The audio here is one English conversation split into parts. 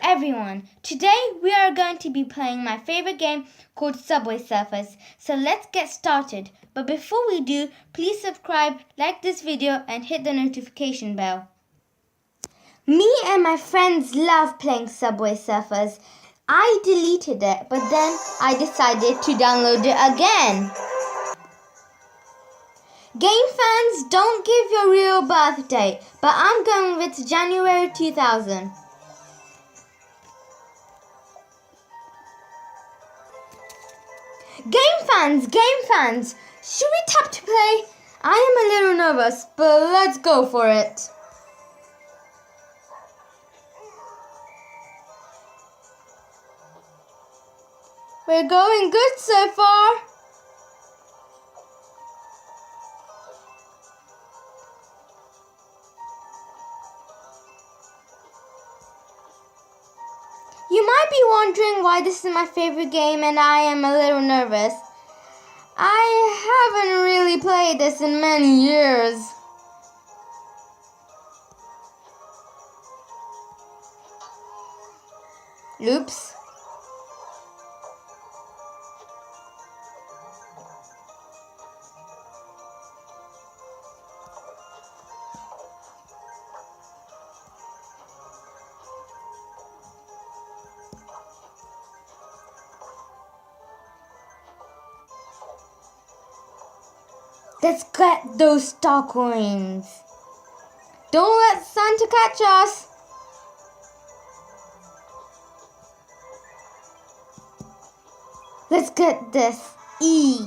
everyone. Today we are going to be playing my favorite game called Subway Surfers. So let's get started. But before we do, please subscribe, like this video and hit the notification bell. Me and my friends love playing Subway Surfers. I deleted it, but then I decided to download it again. Game fans, don't give your real birth date, but I'm going with January 2000. Game fans, should we tap to play? I am a little nervous, but let's go for it. We're going good so far. You might be wondering why this is my favorite game and I am a little nervous. I haven't really played this in many years. Oops. Let's get those star coins. Don't let Santa catch us. Let's get this E.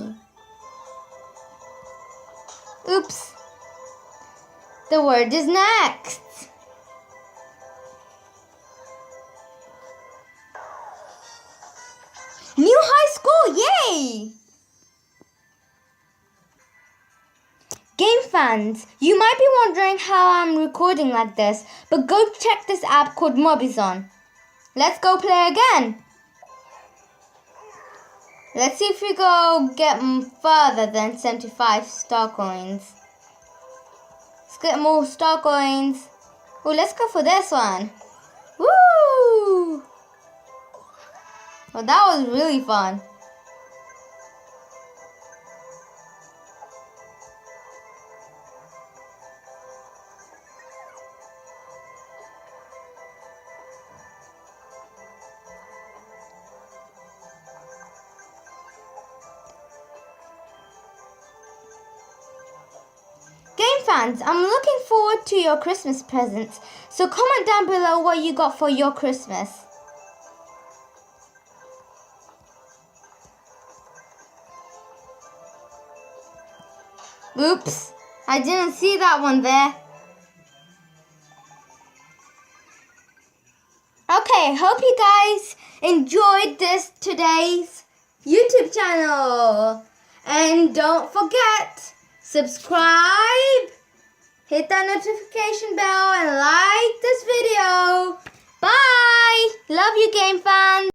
Oops. The word is next. New high score, yay! Game fans, you might be wondering how I'm recording like this, but go check this app called Mobizon. Let's go play again. Let's see if we go get further than 75 star coins. Let's get more star coins. Oh, let's go for this one. Woo! Well, that was really fun. Game fans, I'm looking forward to your Christmas presents, so comment down below what you got for your Christmas. Oops, I didn't see that one there. Okay, hope you guys enjoyed today's YouTube channel. And don't forget, subscribe, hit that notification bell and like this video. Bye! Love you, game fans.